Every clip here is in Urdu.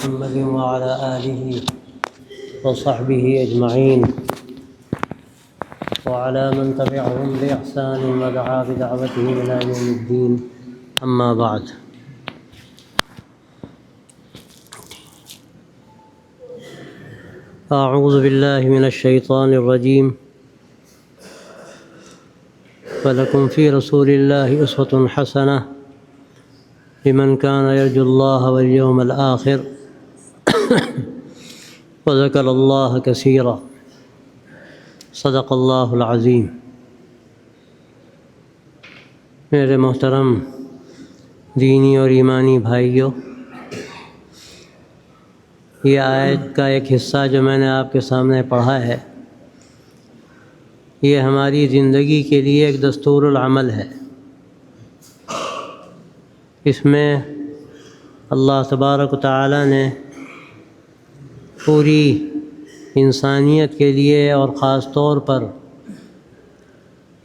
محمد وعلى آله وصحبه أجمعين وعلى من تبعهم بإحسان ودعا بدعوته إلى يوم الدين أما بعد. أعوذ بالله من الشيطان الرجيم. ولكم في رسول الله أسوة حسنة لمن كان يرجو الله واليوم الآخر وذكر الله كثيرا. صدق اللہ العظیم. میرے محترم دینی اور ایمانی بھائیوں، یہ آیت کا ایک حصہ جو میں نے آپ کے سامنے پڑھا ہے، یہ ہماری زندگی کے لیے ایک دستور العمل ہے. اس میں اللہ تبارک و تعالی نے پوری انسانیت کے لیے اور خاص طور پر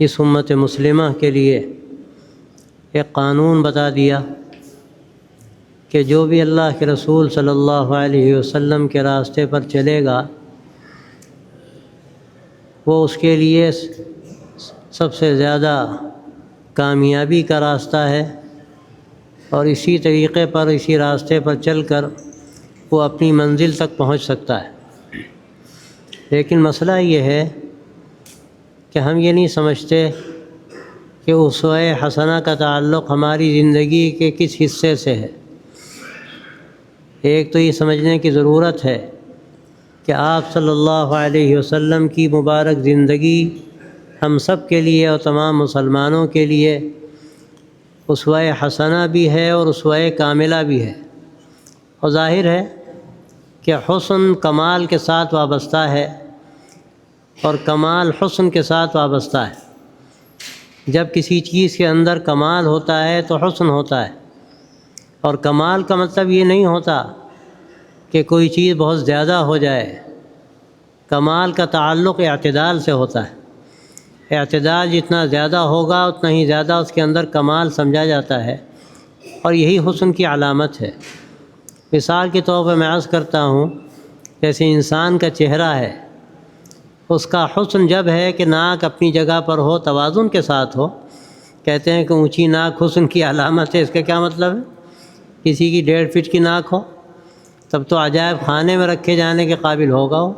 اس امت مسلمہ کے لیے ایک قانون بتا دیا کہ جو بھی اللہ کے رسول صلی اللہ علیہ وسلم کے راستے پر چلے گا وہ اس کے لیے سب سے زیادہ کامیابی کا راستہ ہے، اور اسی طریقے پر اسی راستے پر چل کر وہ اپنی منزل تک پہنچ سکتا ہے. لیکن مسئلہ یہ ہے کہ ہم یہ نہیں سمجھتے کہ اسوہ حسنہ کا تعلق ہماری زندگی کے کس حصے سے ہے. ایک تو یہ سمجھنے کی ضرورت ہے کہ آپ صلی اللہ علیہ وسلم کی مبارک زندگی ہم سب کے لیے اور تمام مسلمانوں کے لیے اسوہ حسنہ بھی ہے اور اسوہ کاملہ بھی ہے. اور ظاہر ہے کہ حسن کمال کے ساتھ وابستہ ہے اور کمال حسن کے ساتھ وابستہ ہے. جب کسی چیز کے اندر کمال ہوتا ہے تو حسن ہوتا ہے، اور کمال کا مطلب یہ نہیں ہوتا کہ کوئی چیز بہت زیادہ ہو جائے. کمال کا تعلق اعتدال سے ہوتا ہے. اعتدال جتنا زیادہ ہوگا اتنا ہی زیادہ اس کے اندر کمال سمجھا جاتا ہے، اور یہی حسن کی علامت ہے. مثال کے طور پر میں عرض کرتا ہوں، جیسے انسان کا چہرہ ہے، اس کا حسن جب ہے کہ ناک اپنی جگہ پر ہو، توازن کے ساتھ ہو. کہتے ہیں کہ اونچی ناک حسن کی علامت ہے. اس کا کیا مطلب ہے؟ کسی کی 1.5 فٹ کی ناک ہو تب تو عجائب خانے میں رکھے جانے کے قابل ہوگا وہ.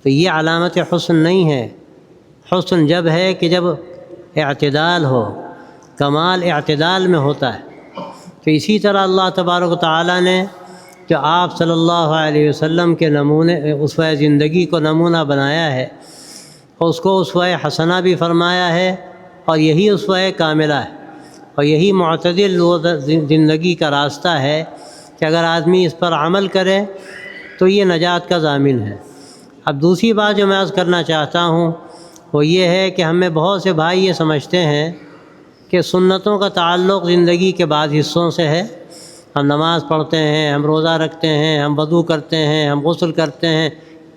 تو یہ علامت حسن نہیں ہے. حسن جب ہے کہ جب اعتدال ہو، کمال اعتدال میں ہوتا ہے. تو اسی طرح اللہ تبارک و تعالیٰ نے جو آپ صلی اللہ علیہ وسلم کے نمونے اسوہ زندگی کو نمونہ بنایا ہے، اور اس کو اسوہ حسنہ بھی فرمایا ہے، اور یہی اسوہ کاملہ ہے، اور یہی معتدل زندگی کا راستہ ہے کہ اگر آدمی اس پر عمل کرے تو یہ نجات کا ضامن ہے. اب دوسری بات جو میں عرض کرنا چاہتا ہوں وہ یہ ہے کہ ہمیں بہت سے بھائی یہ سمجھتے ہیں کہ سنتوں کا تعلق زندگی کے بعض حصوں سے ہے. ہم نماز پڑھتے ہیں، ہم روزہ رکھتے ہیں، ہم وضو کرتے ہیں، ہم غسل کرتے ہیں،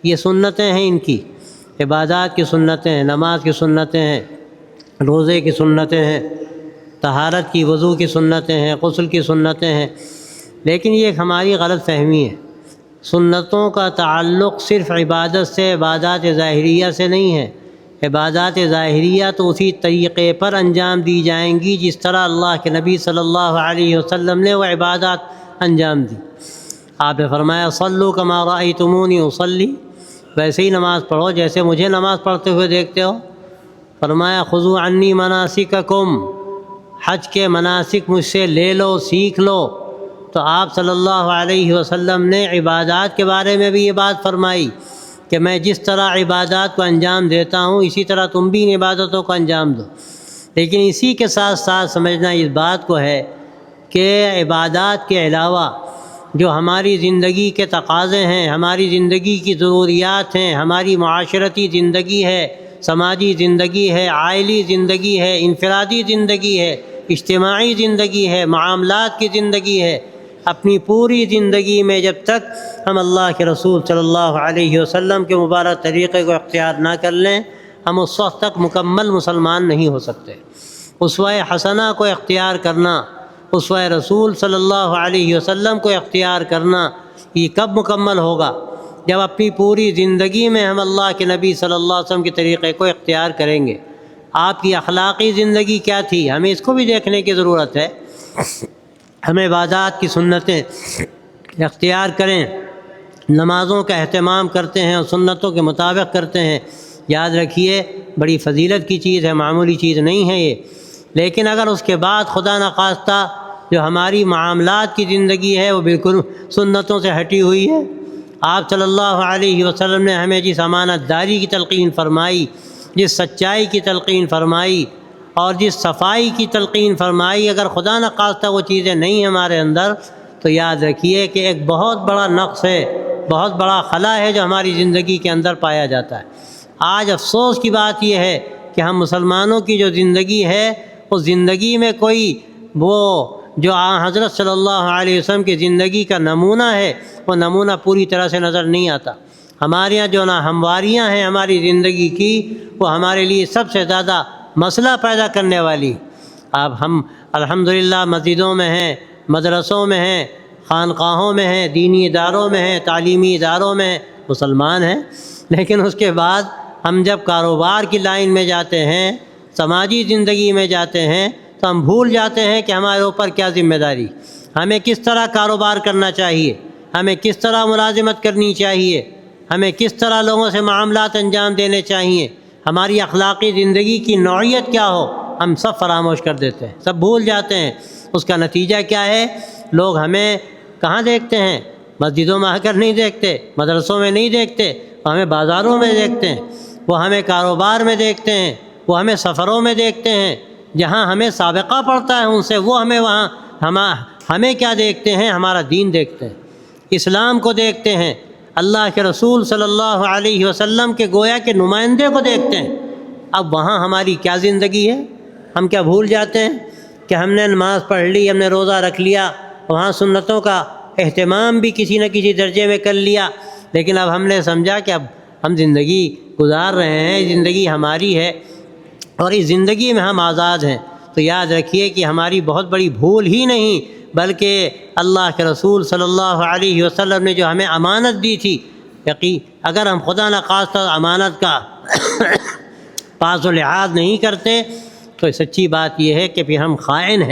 یہ سنتیں ہیں. ان کی عبادات کی سنتیں ہیں، نماز کی سنتیں ہیں، روزے کی سنتیں ہیں، طہارت کی، وضو کی سنتیں ہیں، غسل کی سنتیں ہیں. لیکن یہ ایک ہماری غلط فہمی ہے. سنتوں کا تعلق صرف عبادت سے، عبادات ظاہریہ سے نہیں ہے. عبادات ظاہریہ تو اسی طریقے پر انجام دی جائیں گی جس طرح اللہ کے نبی صلی اللہ علیہ وسلم نے وہ عبادات انجام دی. آپ نے فرمایا صلو کما رأیتمونی اصلی، ویسے ہی نماز پڑھو جیسے مجھے نماز پڑھتے ہوئے دیکھتے ہو. فرمایا خذوا عنی مناسککم، حج کے مناسک مجھ سے لے لو، سیکھ لو. تو آپ صلی اللہ علیہ وسلم نے عبادات کے بارے میں بھی یہ بات فرمائی کہ میں جس طرح عبادات کو انجام دیتا ہوں اسی طرح تم بھی ان عبادتوں کو انجام دو. لیکن اسی کے ساتھ ساتھ سمجھنا اس بات کو ہے کہ عبادات کے علاوہ جو ہماری زندگی کے تقاضے ہیں، ہماری زندگی کی ضروریات ہیں، ہماری معاشرتی زندگی ہے، سماجی زندگی ہے، عائلی زندگی ہے، انفرادی زندگی ہے، اجتماعی زندگی ہے، معاملات کی زندگی ہے، اپنی پوری زندگی میں جب تک ہم اللہ کے رسول صلی اللہ علیہ وسلم کے مبارک طریقے کو اختیار نہ کر لیں، ہم اس وقت تک مکمل مسلمان نہیں ہو سکتے. اسوہ حسنہ کو اختیار کرنا، اسوہ رسول صلی اللہ علیہ وسلم کو اختیار کرنا، یہ کب مکمل ہوگا؟ جب اپنی پوری زندگی میں ہم اللہ کے نبی صلی اللہ علیہ وسلم کے طریقے کو اختیار کریں گے۔ آپ کی اخلاقی زندگی کیا تھی، ہمیں اس کو بھی دیکھنے کی ضرورت ہے۔ ہم عبادات کی سنتیں اختیار کریں، نمازوں کا اہتمام کرتے ہیں اور سنتوں کے مطابق کرتے ہیں، یاد رکھیے بڑی فضیلت کی چیز ہے، معمولی چیز نہیں ہے یہ۔ لیکن اگر اس کے بعد خدا نخواستہ جو ہماری معاملات کی زندگی ہے وہ بالکل سنتوں سے ہٹی ہوئی ہے، آپ صلی اللہ علیہ وسلم نے ہمیں جس امانت داری کی تلقین فرمائی، جس سچائی کی تلقین فرمائی اور جس صفائی کی تلقین فرمائی، اگر خدا نخواستہ وہ چیزیں نہیں ہمارے اندر، تو یاد رکھیے کہ ایک بہت بڑا نقص ہے، بہت بڑا خلا ہے جو ہماری زندگی کے اندر پایا جاتا ہے۔ آج افسوس کی بات یہ ہے کہ ہم مسلمانوں کی جو زندگی ہے اس زندگی میں کوئی وہ جو حضرت صلی اللہ علیہ وسلم کی زندگی کا نمونہ ہے وہ نمونہ پوری طرح سے نظر نہیں آتا۔ ہمارے یہاں جو ہمواریاں ہیں ہماری زندگی کی، وہ ہمارے لیے سب سے زیادہ مسئلہ پیدا کرنے والی۔ اب ہم الحمدللہ مسجدوں میں ہیں، مدرسوں میں ہیں، خانقاہوں میں ہیں، دینی اداروں میں ہیں، تعلیمی اداروں میں ہیں، مسلمان ہیں، لیکن اس کے بعد ہم جب کاروبار کی لائن میں جاتے ہیں، سماجی زندگی میں جاتے ہیں، تو ہم بھول جاتے ہیں کہ ہمارے اوپر کیا ذمہ داری، ہمیں کس طرح کاروبار کرنا چاہیے، ہمیں کس طرح ملازمت کرنی چاہیے، ہمیں کس طرح لوگوں سے معاملات انجام دینے چاہیے، ہماری اخلاقی زندگی کی نوعیت کیا ہو، ہم سب فراموش کر دیتے ہیں، سب بھول جاتے ہیں۔ اس کا نتیجہ کیا ہے؟ لوگ ہمیں کہاں دیکھتے ہیں؟ مسجدوں میں آ کر نہیں دیکھتے، مدرسوں میں نہیں دیکھتے، وہ ہمیں بازاروں میں دیکھتے ہیں، وہ ہمیں کاروبار میں دیکھتے ہیں، وہ ہمیں سفروں میں دیکھتے ہیں، جہاں ہمیں سابقہ پڑتا ہے ان سے، وہ ہمیں وہاں ہمیں کیا دیکھتے ہیں؟ ہمارا دین دیکھتے ہیں، اسلام کو دیکھتے ہیں، اللہ کے رسول صلی اللہ علیہ وسلم کے گویا کے نمائندے کو دیکھتے ہیں۔ اب وہاں ہماری کیا زندگی ہے؟ ہم کیا بھول جاتے ہیں کہ ہم نے نماز پڑھ لی، ہم نے روزہ رکھ لیا، وہاں سنتوں کا اہتمام بھی کسی نہ کسی درجے میں کر لیا، لیکن اب ہم نے سمجھا کہ اب ہم زندگی گزار رہے ہیں، زندگی ہماری ہے اور اس زندگی میں ہم آزاد ہیں۔ تو یاد رکھیے کہ ہماری بہت بڑی بھول ہی نہیں بلکہ اللہ کے رسول صلی اللہ علیہ وسلم نے جو ہمیں امانت دی تھی، اگر ہم خدا نخواستہ امانت کا پاس و لحاظ نہیں کرتے تو سچی بات یہ ہے کہ پھر ہم خائن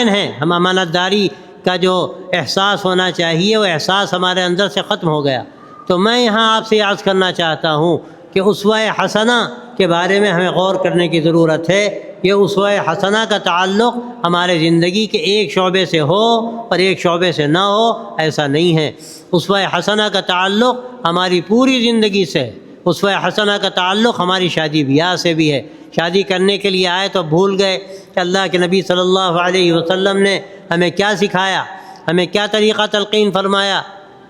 ہیں، ہم امانت داری کا جو احساس ہونا چاہیے وہ احساس ہمارے اندر سے ختم ہو گیا۔ تو میں یہاں آپ سے عرض کرنا چاہتا ہوں کہ اسوہ حسنہ کے بارے میں ہمیں غور کرنے کی ضرورت ہے۔ یہ اسوہ حسنہ کا تعلق ہمارے زندگی کے ایک شعبے سے ہو اور ایک شعبے سے نہ ہو، ایسا نہیں ہے۔ اسوہ حسنہ کا تعلق ہماری پوری زندگی سے ہے۔ اسوہ حسنہ کا تعلق ہماری شادی بیاہ سے بھی ہے۔ شادی کرنے کے لیے آئے تو بھول گئے کہ اللہ کے نبی صلی اللہ علیہ وسلم نے ہمیں کیا سکھایا، ہمیں کیا طریقہ تلقین فرمایا۔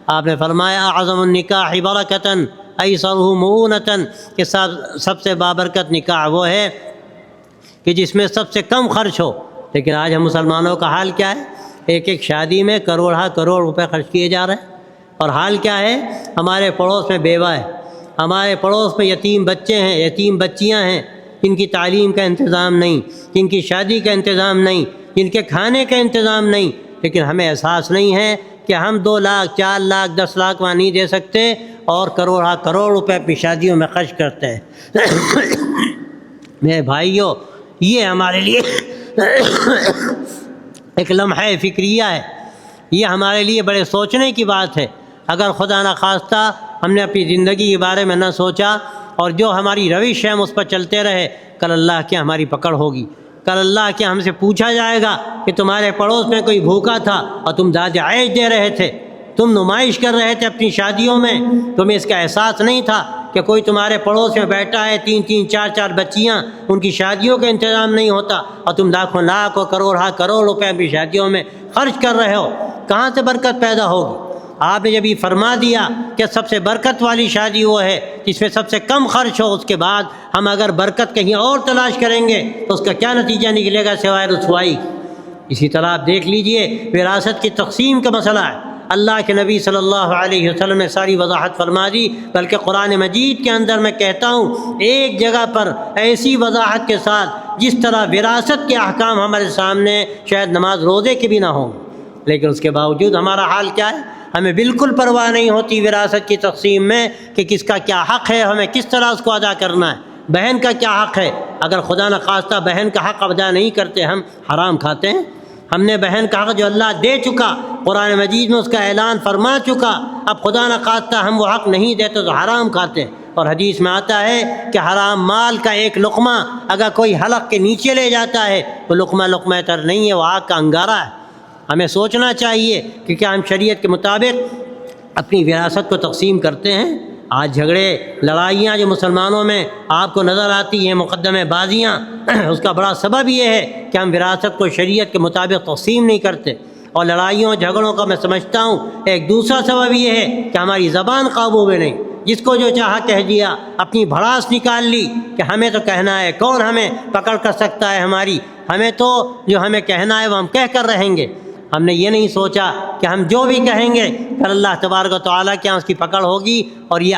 آپ نے فرمایا اعظم النکاح برکتاً ایسرہ مؤونتاً، کہ سب سے بابرکت نکاح وہ ہے کہ جس میں سب سے کم خرچ ہو۔ لیکن آج ہم مسلمانوں کا حال کیا ہے؟ ایک شادی میں کروڑ روپے خرچ کیے جا رہے ہیں، اور حال کیا ہے؟ ہمارے پڑوس میں بیوہ ہے، ہمارے پڑوس میں یتیم بچے ہیں، یتیم بچیاں ہیں، جن کی تعلیم کا انتظام نہیں، جن کی شادی کا انتظام نہیں، جن کے کھانے کا انتظام نہیں، لیکن ہمیں احساس نہیں ہے کہ ہم 2 لاکھ 4 لاکھ 10 لاکھ وہاں نہیں دے سکتے اور کروڑ روپے اپنی شادیوں میں خرچ کرتے ہیں۔ میرے بھائیوں، یہ ہمارے لیے ایک لمحہ فکریہ ہے، یہ ہمارے لیے بڑے سوچنے کی بات ہے۔ اگر خدا نخواستہ ہم نے اپنی زندگی کے بارے میں نہ سوچا اور جو ہماری روش ہے ہم اس پر چلتے رہے، کل اللہ کی ہماری پکڑ ہوگی۔ کل اللہ کے ہم سے پوچھا جائے گا کہ تمہارے پڑوس میں کوئی بھوکا تھا اور تم داد عیش دے رہے تھے، تم نمائش کر رہے تھے اپنی شادیوں میں، تمہیں اس کا احساس نہیں تھا کہ کوئی تمہارے پڑوس میں بیٹھا ہے، 3 4 بچیاں، ان کی شادیوں کا انتظام نہیں ہوتا اور تم لاکھوں لاکھ اور کروڑ روپے اپنی شادیوں میں خرچ کر رہے ہو، کہاں سے برکت پیدا ہوگی؟ آپ نے جب یہ فرما دیا کہ سب سے برکت والی شادی وہ ہے جس میں سب سے کم خرچ ہو، اس کے بعد ہم اگر برکت کہیں اور تلاش کریں گے تو اس کا کیا نتیجہ نکلے گا سوائے رسوائی۔ اسی طرح آپ دیکھ لیجئے وراثت کی تقسیم کا مسئلہ ہے، اللہ کے نبی صلی اللہ علیہ وسلم نے ساری وضاحت فرما دی، بلکہ قرآن مجید کے اندر میں کہتا ہوں ایک جگہ پر ایسی وضاحت کے ساتھ جس طرح وراثت کے احکام ہمارے سامنے شاید نماز روزے کے بھی نہ ہوں، لیکن اس کے باوجود ہمارا حال کیا ہے؟ ہمیں بالکل پرواہ نہیں ہوتی وراثت کی تقسیم میں کہ کس کا کیا حق ہے، ہمیں کس طرح اس کو ادا کرنا ہے۔ بہن کا کیا حق ہے، اگر خدا نخواستہ بہن کا حق ادا نہیں کرتے ہم حرام کھاتے ہیں۔ ہم نے بہن کا حق جو اللہ دے چکا، قرآن مجید میں اس کا اعلان فرما چکا، اب خدا نخواستہ ہم وہ حق نہیں دیتے تو حرام کھاتے ہیں۔ اور حدیث میں آتا ہے کہ حرام مال کا ایک لقمہ اگر کوئی حلق کے نیچے لے جاتا ہے تو لقمہ لقمہ تر نہیں ہے، وہ آگ کا انگارہ ہے۔ ہمیں سوچنا چاہیے کہ کیا ہم شریعت کے مطابق اپنی وراثت کو تقسیم کرتے ہیں۔ آج جھگڑے لڑائیاں جو مسلمانوں میں آپ کو نظر آتی ہیں، مقدمے بازیاں، اس کا بڑا سبب یہ ہے کہ ہم وراثت کو شریعت کے مطابق تقسیم نہیں کرتے۔ اور لڑائیوں جھگڑوں کا میں سمجھتا ہوں ایک دوسرا سبب یہ ہے کہ ہماری زبان قابو میں نہیں، جس کو جو چاہا کہہ دیا، اپنی بھڑاس نکال لی کہ ہمیں تو کہنا ہے، کون ہمیں پکڑ کر سکتا ہے، ہمیں تو جو ہمیں کہنا ہے وہ ہم کہہ کر رہیں گے۔ ہم نے یہ نہیں سوچا کہ ہم جو بھی کہیں گے پھر اللہ تبارک و تعالیٰ کے یہاں اس کی پکڑ ہوگی۔ اور یہ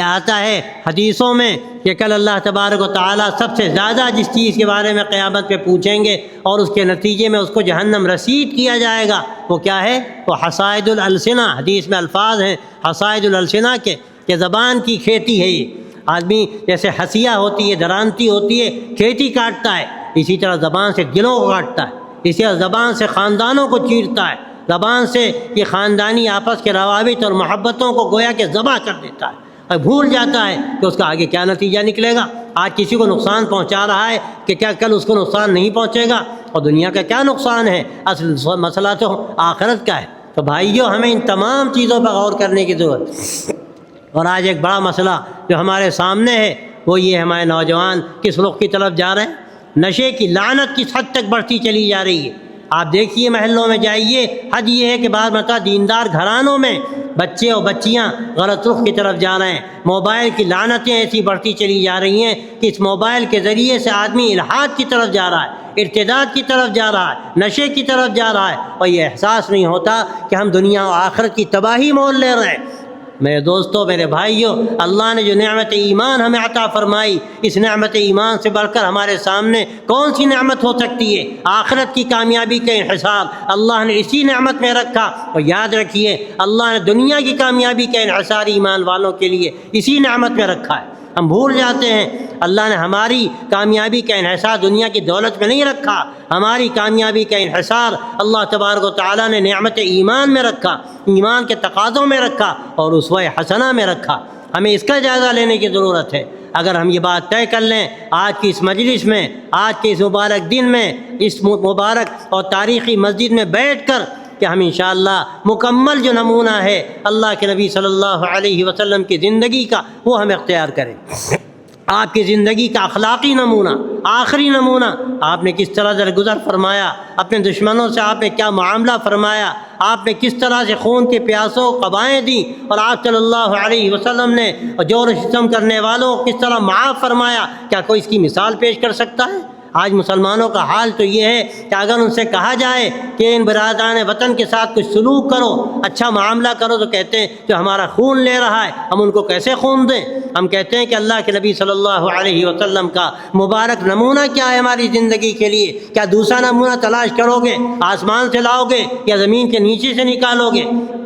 آتا ہے حدیثوں میں کہ کل اللہ تبارک و تعالیٰ سب سے زیادہ جس چیز کے بارے میں قیامت پہ پوچھیں گے اور اس کے نتیجے میں اس کو جہنم رسید کیا جائے گا، وہ کیا ہے؟ وہ حصائد الالسنہ۔ حدیث میں الفاظ ہیں حصائد الالسنہ کے کہ زبان کی کھیتی ہے۔ یہ آدمی جیسے حسیہ ہوتی ہے، درانتی ہوتی ہے، کھیتی کاٹتا ہے، اسی طرح زبان سے دلوں کو کاٹتا ہے، اسی طرح زبان سے خاندانوں کو چیرتا ہے، زبان سے یہ خاندانی آپس کے روابط اور محبتوں کو گویا کہ ذبح کر دیتا ہے اور بھول جاتا ہے کہ اس کا آگے کیا نتیجہ نکلے گا۔ آج کسی کو نقصان پہنچا رہا ہے کہ کیا کل اس کو نقصان نہیں پہنچے گا، اور دنیا کا کیا نقصان ہے، اصل مسئلہ تو آخرت کا ہے۔ تو بھائیو، ہمیں ان تمام چیزوں پر غور کرنے کی ضرورت ہے۔ اور آج ایک بڑا مسئلہ جو ہمارے سامنے ہے وہ یہ ہمارے نوجوان کس رخ کی طرف جا رہے ہیں۔ نشے کی لعنت کس حد تک بڑھتی چلی جا رہی ہے۔ آپ دیکھیے محلوں میں جائیے، حد یہ ہے کہ بعض مرتبہ دیندار گھرانوں میں بچے اور بچیاں غلط رخ کی طرف جا رہے ہیں۔ موبائل کی لعنتیں ایسی بڑھتی چلی جا رہی ہیں کہ اس موبائل کے ذریعے سے آدمی الحاد کی طرف جا رہا ہے، ارتداد کی طرف جا رہا ہے، نشے کی طرف جا رہا ہے، اور یہ احساس نہیں ہوتا کہ ہم دنیا و آخرت کی تباہی مول لے رہے ہیں۔ میرے دوستوں، میرے بھائیوں، اللہ نے جو نعمت ایمان ہمیں عطا فرمائی، اس نعمت ایمان سے بڑھ کر ہمارے سامنے کون سی نعمت ہو سکتی ہے؟ آخرت کی کامیابی کا انحصار اللہ نے اسی نعمت میں رکھا۔ اور یاد رکھیے، اللہ نے دنیا کی کامیابی کا انحصار ایمان والوں کے لیے اسی نعمت میں رکھا ہے۔ ہم بھول جاتے ہیں اللہ نے ہماری کامیابی کا انحصار دنیا کی دولت میں نہیں رکھا، ہماری کامیابی کا انحصار اللہ تبارک و تعالیٰ نے نعمت ایمان میں رکھا، ایمان کے تقاضوں میں رکھا اور اسوہ حسنہ میں رکھا۔ ہمیں اس کا جائزہ لینے کی ضرورت ہے۔ اگر ہم یہ بات طے کر لیں آج کی اس مجلس میں، آج کے اس مبارک دن میں، اس مبارک اور تاریخی مسجد میں بیٹھ کر کہ ہم انشاءاللہ مکمل جو نمونہ ہے اللہ کے نبی صلی اللہ علیہ وسلم کی زندگی کا، وہ ہم اختیار کریں۔ آپ کی زندگی کا اخلاقی نمونہ، آخری نمونہ، آپ نے کس طرح درگزر فرمایا، اپنے دشمنوں سے آپ نے کیا معاملہ فرمایا، آپ نے کس طرح سے خون کے پیاسوں قبائیں دیں، اور آپ صلی اللہ علیہ وسلم نے جور و ستم کرنے والوں کو کس طرح معاف فرمایا، کیا کوئی اس کی مثال پیش کر سکتا ہے؟ آج مسلمانوں کا حال تو یہ ہے کہ اگر ان سے کہا جائے کہ ان برادران وطن کے ساتھ کچھ سلوک کرو، اچھا معاملہ کرو، تو کہتے ہیں کہ ہمارا خون لے رہا ہے، ہم ان کو کیسے خون دیں؟ ہم کہتے ہیں کہ اللہ کے نبی صلی اللہ علیہ وسلم کا مبارک نمونہ کیا ہے ہماری زندگی کے لیے؟ کیا دوسرا نمونہ تلاش کرو گے؟ آسمان سے لاؤ گے یا زمین کے نیچے سے نکالو گے؟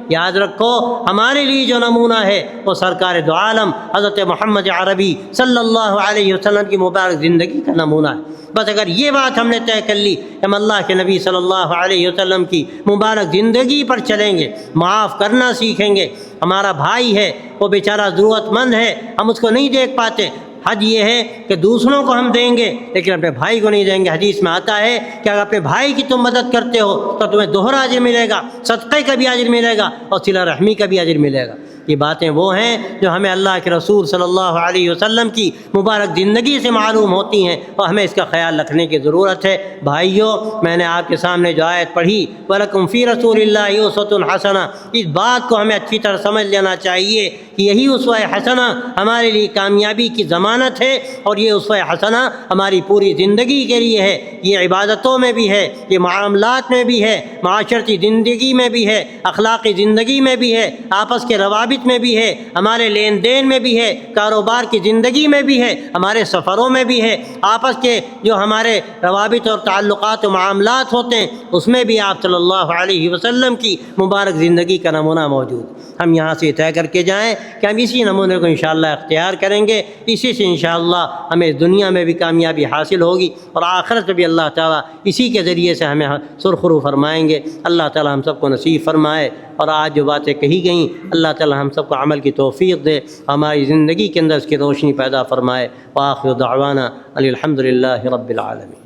یاد رکھو، ہمارے لیے جو نمونہ ہے وہ سرکار دو عالم حضرت محمد عربی صلی اللہ علیہ وسلم کی مبارک زندگی کا نمونہ ہے۔ بس اگر یہ بات ہم نے طے کر لی کہ ہم اللہ کے نبی صلی اللہ علیہ وسلم کی مبارک زندگی پر چلیں گے، معاف کرنا سیکھیں گے، ہمارا بھائی ہے وہ بیچارہ ضرورت مند ہے، ہم اس کو نہیں دیکھ پاتے، حد یہ ہے کہ دوسروں کو ہم دیں گے لیکن اپنے بھائی کو نہیں دیں گے۔ حدیث میں آتا ہے کہ اگر اپنے بھائی کی تم مدد کرتے ہو تو تمہیں دوہرا اجر ملے گا، صدقے کا بھی اجر ملے گا اور صلہ رحمی کا بھی اجر ملے گا۔ یہ باتیں وہ ہیں جو ہمیں اللہ کے رسول صلی اللہ علیہ وسلم کی مبارک زندگی سے معلوم ہوتی ہیں اور ہمیں اس کا خیال رکھنے کی ضرورت ہے۔ بھائیو، میں نے آپ کے سامنے جو آیت پڑھی وَلَكُمْ فِي رَسُولِ اللَّهِ أُسْوَةٌ حَسَنَةٌ، اس بات کو ہمیں اچھی طرح سمجھ لینا چاہیے کہ یہی اسوہ حسنہ ہمارے لیے کامیابی کی ضمانت ضمانت ہے، اور یہ اسوہ حسنہ ہماری پوری زندگی کے لیے ہے۔ یہ عبادتوں میں بھی ہے، یہ معاملات میں بھی ہے، معاشرتی زندگی میں بھی ہے، اخلاقی زندگی میں بھی ہے، آپس کے روابط میں بھی ہے، ہمارے لین دین میں بھی ہے، کاروبار کی زندگی میں بھی ہے، ہمارے سفروں میں بھی ہے، آپس کے جو ہمارے روابط اور تعلقات و معاملات ہوتے ہیں اس میں بھی آپ صلی اللہ علیہ وسلم کی مبارک زندگی کا نمونہ موجود۔ ہم یہاں سے طے کر کے جائیں کہ ہم اسی نمونے کو انشاءاللہ اختیار کریں گے، اسی سے انشاءاللہ ہمیں دنیا میں بھی کامیابی حاصل ہوگی اور آخرت میں بھی اللہ تعالیٰ اسی کے ذریعے سے ہمیں سرخرو فرمائیں گے۔ اللہ تعالیٰ ہم سب کو نصیب فرمائے، اور آج جو باتیں کہی گئیں اللہ تعالیٰ ہم سب کو عمل کی توفیق دے، ہماری زندگی کے اندر اس کی روشنی پیدا فرمائے۔ وآخر دعوانا الحمد للہ رب العالمین۔